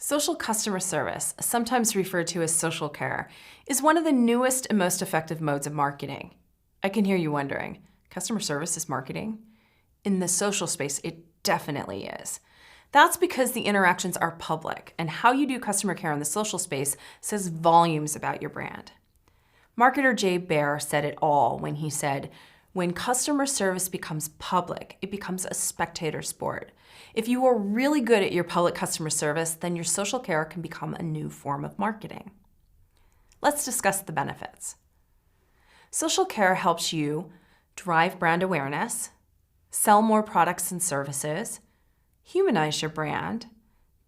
Social customer service, sometimes referred to as social care, is one of the newest and most effective modes of marketing. I can hear you wondering, customer service is marketing? In the social space, it definitely is. That's because the interactions are public, and how you do customer care in the social space says volumes about your brand. Marketer Jay Baer said it all when he said, "When customer service becomes public, it becomes a spectator sport. If you are really good at your public customer service, then your social care can become a new form of marketing." Let's discuss the benefits. Social care helps you drive brand awareness, sell more products and services, humanize your brand,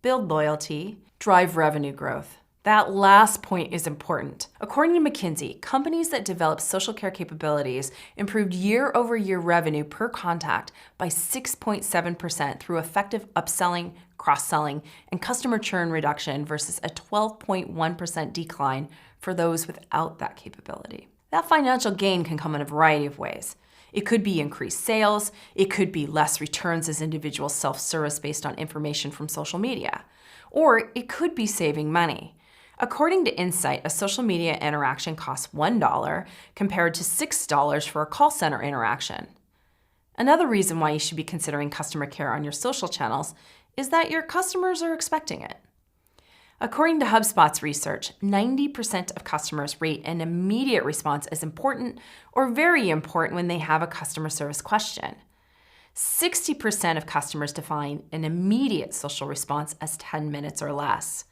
build loyalty, drive revenue growth. That last point is important. According to McKinsey, companies that develop social care capabilities improved year-over-year revenue per contact by 6.7% through effective upselling, cross-selling, and customer churn reduction versus a 12.1% decline for those without that capability. That financial gain can come in a variety of ways. It could be increased sales, it could be less returns as individuals self-service based on information from social media, or it could be saving money. According to Insight, a social media interaction costs $1 compared to $6 for a call center interaction. Another reason why you should be considering customer care on your social channels is that your customers are expecting it. According to HubSpot's research, 90% of customers rate an immediate response as important or very important when they have a customer service question. 60% of customers define an immediate social response as 10 minutes or less.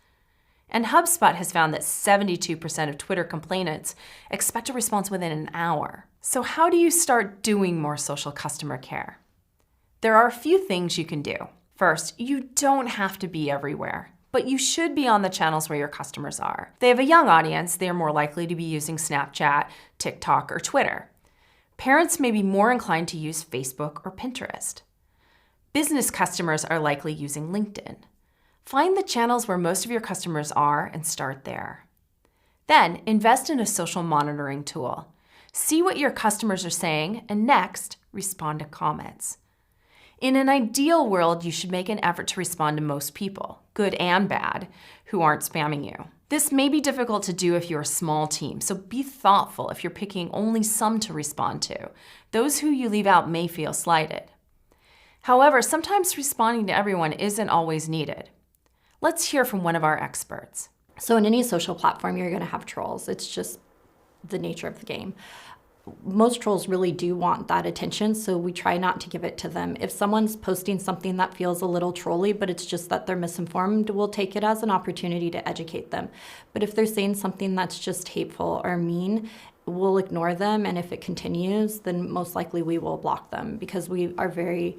And HubSpot has found that 72% of Twitter complainants expect a response within an hour. So how do you start doing more social customer care? There are a few things you can do. First, you don't have to be everywhere, but you should be on the channels where your customers are. If they have a young audience, they are more likely to be using Snapchat, TikTok, or Twitter. Parents may be more inclined to use Facebook or Pinterest. Business customers are likely using LinkedIn. Find the channels where most of your customers are and start there. Then, invest in a social monitoring tool. See what your customers are saying, and next, respond to comments. In an ideal world, you should make an effort to respond to most people, good and bad, who aren't spamming you. This may be difficult to do if you're a small team, so be thoughtful if you're picking only some to respond to. Those who you leave out may feel slighted. However, sometimes responding to everyone isn't always needed. Let's hear from one of our experts. So in any social platform, you're going to have trolls. It's just the nature of the game. Most trolls really do want that attention, so we try not to give it to them. If someone's posting something that feels a little trolly, but it's just that they're misinformed, we'll take it as an opportunity to educate them. But if they're saying something that's just hateful or mean, we'll ignore them, and if it continues, then most likely we will block them, because we are very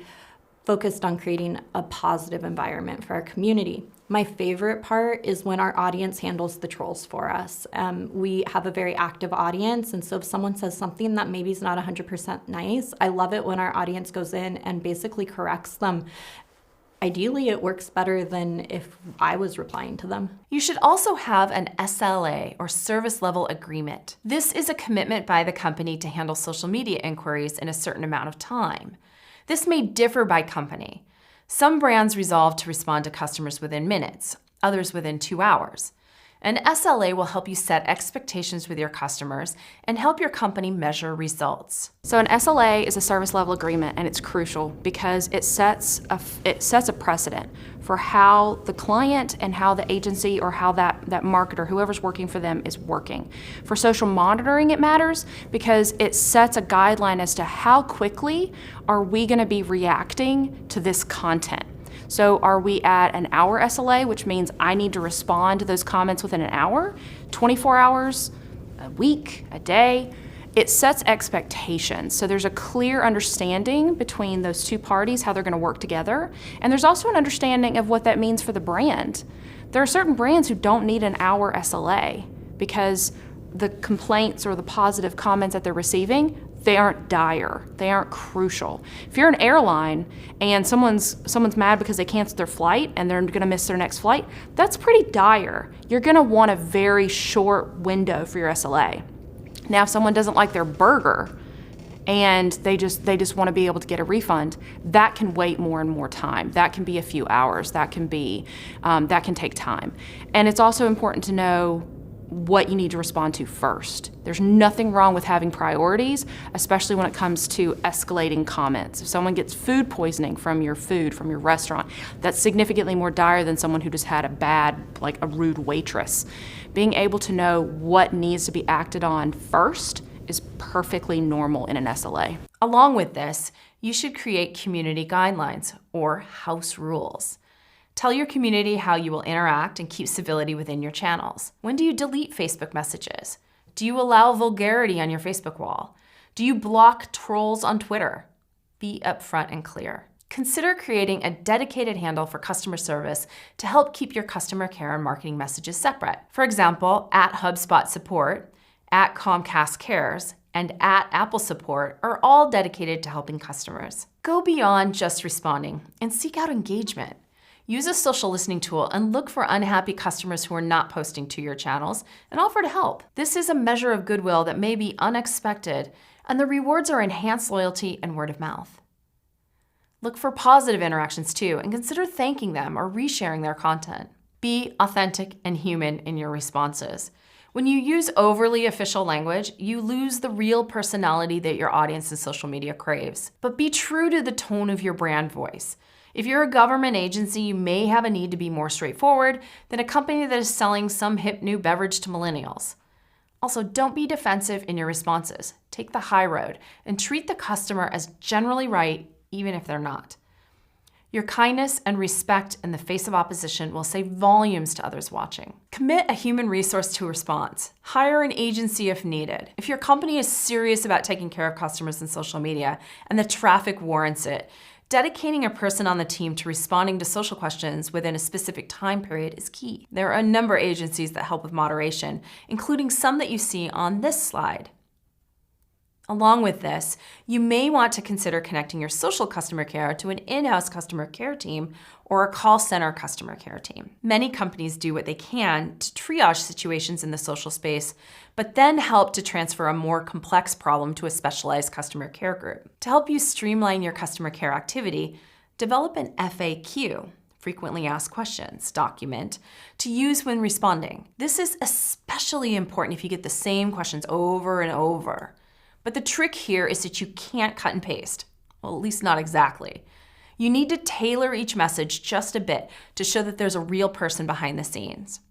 focused on creating a positive environment for our community. My favorite part is when our audience handles the trolls for us. We have a very active audience, and so if someone says something that maybe is not 100% nice, I love it when our audience goes in and basically corrects them. Ideally, it works better than if I was replying to them. You should also have an SLA, or service level agreement. This is a commitment by the company to handle social media inquiries in a certain amount of time. This may differ by company. Some brands resolve to respond to customers within minutes, others within 2 hours. An SLA will help you set expectations with your customers and help your company measure results. So an SLA is a service level agreement, and it's crucial because it sets a precedent for how the client and how the agency or how that marketer, whoever's working for them, is working. For social monitoring, it matters because it sets a guideline as to how quickly are we going to be reacting to this content. So are we at an hour SLA, which means I need to respond to those comments within an hour, 24 hours, a week, a day? It sets expectations. So there's a clear understanding between those two parties, how they're going to work together. And there's also an understanding of what that means for the brand. There are certain brands who don't need an hour SLA because the complaints or the positive comments that they're receiving, they aren't dire, they aren't crucial. If you're an airline and someone's mad because they canceled their flight and they're gonna miss their next flight, that's pretty dire. You're gonna want a very short window for your SLA. Now, if someone doesn't like their burger and they just want to be able to get a refund, that can wait more and more time. That can be a few hours. That can take time. And it's also important to know what you need to respond to first. There's nothing wrong with having priorities, especially when it comes to escalating comments. If someone gets food poisoning from your food, from your restaurant, that's significantly more dire than someone who just had a rude waitress. Being able to know what needs to be acted on first is perfectly normal in an SLA. Along with this, you should create community guidelines or house rules. Tell your community how you will interact and keep civility within your channels. When do you delete Facebook messages? Do you allow vulgarity on your Facebook wall? Do you block trolls on Twitter? Be upfront and clear. Consider creating a dedicated handle for customer service to help keep your customer care and marketing messages separate. For example, @HubSpot Support, @Comcast Cares, and @Apple Support are all dedicated to helping customers. Go beyond just responding and seek out engagement. Use a social listening tool and look for unhappy customers who are not posting to your channels and offer to help. This is a measure of goodwill that may be unexpected, and the rewards are enhanced loyalty and word of mouth. Look for positive interactions too, and consider thanking them or resharing their content. Be authentic and human in your responses. When you use overly official language, you lose the real personality that your audience in social media craves. But be true to the tone of your brand voice. If you're a government agency, you may have a need to be more straightforward than a company that is selling some hip new beverage to millennials. Also, don't be defensive in your responses. Take the high road and treat the customer as generally right, even if they're not. Your kindness and respect in the face of opposition will say volumes to others watching. Commit a human resource to a response. Hire an agency if needed. If your company is serious about taking care of customers in social media and the traffic warrants it, dedicating a person on the team to responding to social questions within a specific time period is key. There are a number of agencies that help with moderation, including some that you see on this slide. Along with this, you may want to consider connecting your social customer care to an in-house customer care team or a call center customer care team. Many companies do what they can to triage situations in the social space, but then help to transfer a more complex problem to a specialized customer care group. To help you streamline your customer care activity, develop an FAQ, frequently asked questions, document, to use when responding. This is especially important if you get the same questions over and over. But the trick here is that you can't cut and paste. Well, at least not exactly. You need to tailor each message just a bit to show that there's a real person behind the scenes.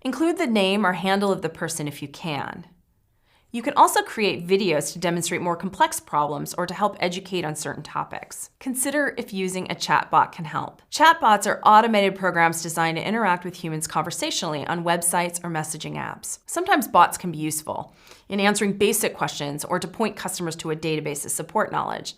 Include the name or handle of the person if you can. You can also create videos to demonstrate more complex problems or to help educate on certain topics. Consider if using a chatbot can help. Chatbots are automated programs designed to interact with humans conversationally on websites or messaging apps. Sometimes bots can be useful in answering basic questions or to point customers to a database of support knowledge.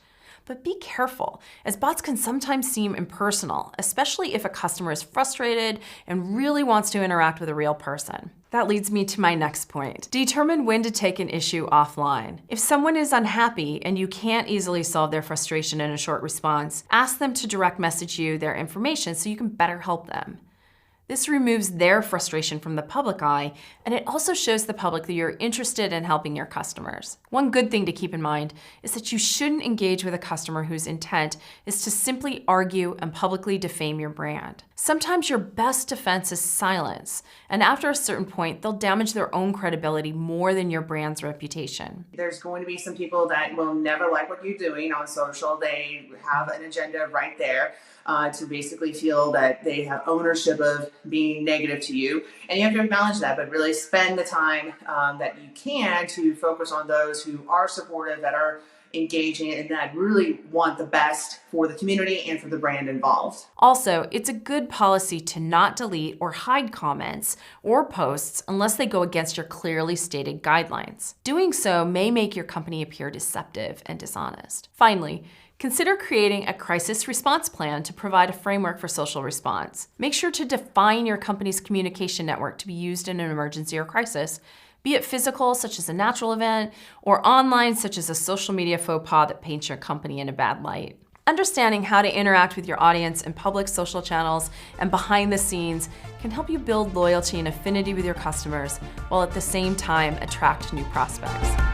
But be careful, as bots can sometimes seem impersonal, especially if a customer is frustrated and really wants to interact with a real person. That leads me to my next point. Determine when to take an issue offline. If someone is unhappy and you can't easily solve their frustration in a short response, ask them to direct message you their information so you can better help them. This removes their frustration from the public eye, and it also shows the public that you're interested in helping your customers. One good thing to keep in mind is that you shouldn't engage with a customer whose intent is to simply argue and publicly defame your brand. Sometimes your best defense is silence, and after a certain point, they'll damage their own credibility more than your brand's reputation. There's going to be some people that will never like what you're doing on social. They have an agenda right there. To basically feel that they have ownership of being negative to you. And you have to acknowledge that, but really spend the time that you can to focus on those who are supportive, that are engaging, and that really want the best for the community and for the brand involved. Also, it's a good policy to not delete or hide comments or posts unless they go against your clearly stated guidelines. Doing so may make your company appear deceptive and dishonest. Finally, consider creating a crisis response plan to provide a framework for social response. Make sure to define your company's communication network to be used in an emergency or crisis, be it physical, such as a natural event, or online, such as a social media faux pas that paints your company in a bad light. Understanding how to interact with your audience in public social channels and behind the scenes can help you build loyalty and affinity with your customers, while at the same time attract new prospects.